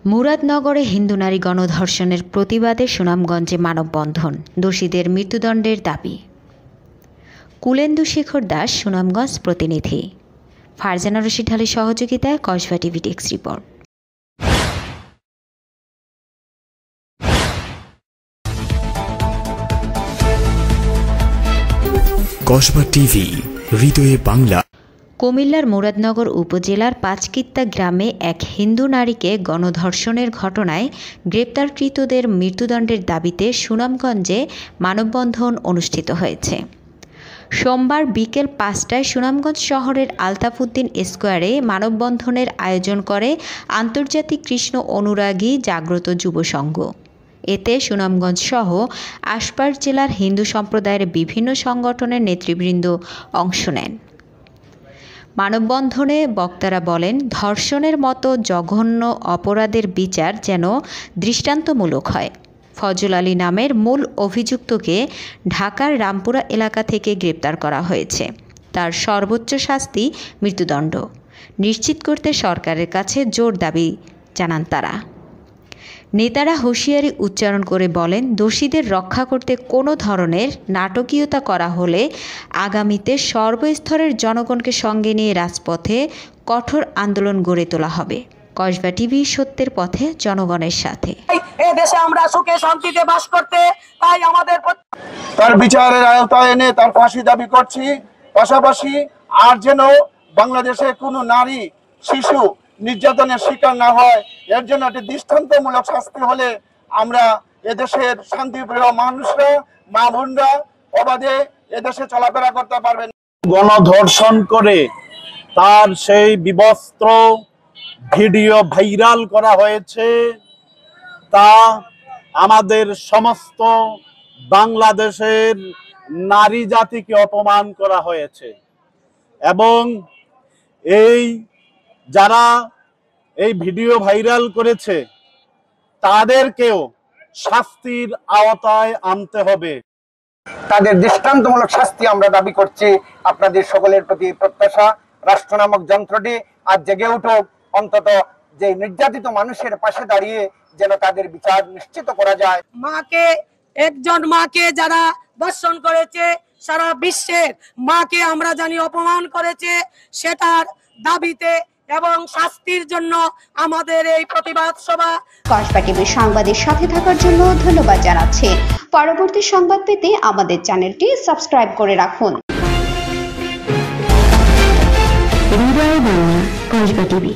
মুরাদনগরে হিন্দু নারী গণধর্ষণের প্রতিবাদে সুনামগঞ্জে মানববন্ধন, দোষীদের মৃত্যুদণ্ডের দাবি। কুলেন্দু শেখর দাস, সুনামগঞ্জ প্রতিনিধি। ফারজানা রশিদ ঢালির সহযোগিতায় Kasba TV desk report. Kasba TV, হৃদয়ে বাংলা। কুমিল্লার মুরাদনগর উপজেলার পাঁচকিত্তা গ্রামে এক হিন্দু নারীকে গণধর্ষণের ঘটনায় গ্রেপ্তারকৃতদের মৃত্যুদণ্ডের দাবিতে সুনামগঞ্জে মানববন্ধন অনুষ্ঠিত হয়েছে। সোমবার বিকেল ৫টায় সুনামগঞ্জ শহরের আলতাফউদ্দিন স্কোয়ারে মানববন্ধনের আয়োজন করে আন্তর্জাতিক কৃষ্ণ অনুরাগী জাগ্রত যুব সংঘ। এতে সুনামগঞ্জ সহ আশপাশ জেলার হিন্দু সম্প্রদায়ের বিভিন্ন সংগঠনের নেতৃবৃন্দ অংশ নেন। মানববন্ধনে বক্তারা বলেন, ধর্ষণের মতো জঘন্য অপরাধের বিচার যেন দৃষ্টান্তমূলক হয়। ফজল আলী নামের মূল অভিযুক্তকে ঢাকার রামপুরা এলাকা থেকে গ্রেপ্তার করা হয়েছে। তার সর্বোচ্চ শাস্তি মৃত্যুদণ্ড নিশ্চিত করতে সরকারের কাছে জোর দাবি জানান তারা। নেতারা হুঁশিয়ারি উচ্চারণ করে বলেন, দোষীদের রক্ষা করতে কোনো ধরনের নাটকীয়তা করা হলে আগামীতে সর্বস্তরের জনগণকে সঙ্গে নিয়ে রাজপথে কঠোর আন্দোলন গড়ে তোলা হবে। কসবা টিভি, সত্যের পথে, জনগণের সাথে। এই দেশে আমরা সুখে শান্তিতে বাস করতে তাই আমাদের তার বিচারের আওতায় এনে তার ফাঁসি দাবি করছি। পাশাপাশি আর যেন বাংলাদেশে কোনো নারী শিশু নির্যাতনের শিকার না হয়, এর জন্য একটি দৃষ্টান্তমূলক শাস্তি হলে আমরা এদেশের শান্তিপ্রিয় মানুষরা, মা বোনরা অবাধে এদেশে চলাফেরা করতে পারবেন। গণধর্ষণ করে তার সেই বিবস্ত্র ভিডিও ভাইরাল করা হয়েছে, তা আমাদের সমস্ত বাংলাদেশের নারী জাতিকে অপমান করা হয়েছে এবং যারা এই ভিডিও ভাইরাল করেছে তাদেরকেও শাস্তির আওতায় আনতে হবে। তাদের দৃষ্টান্তমূলক শাস্তি আমরা দাবি করছি। আপনাদের সকলের প্রতি প্রত্যাশা, রাষ্ট্র নামক যন্ত্রটি আজ জেগে উঠুক, অন্তত যে নির্যাতিত মানুষের পাশে দাঁড়িয়ে যেন তাদের বিচার নিশ্চিত করা যায়। একজন মাকে যারা ধর্ষণ করেছে, সারা বিশ্বের মাকে আমরা জানি অপমান করেছে, সেটার দাবিতে এবং শাস্তির জন্য আমাদের এই প্রতিবাদ সভা। কসবা টিভির সংবাদের সাথে থাকার জন্য ধন্যবাদ জানাচ্ছি। পরবর্তী সংবাদ পেতে আমাদের চ্যানেলটি সাবস্ক্রাইব করে রাখুন। হৃদয়ে বাংলা, কসবা টিভি।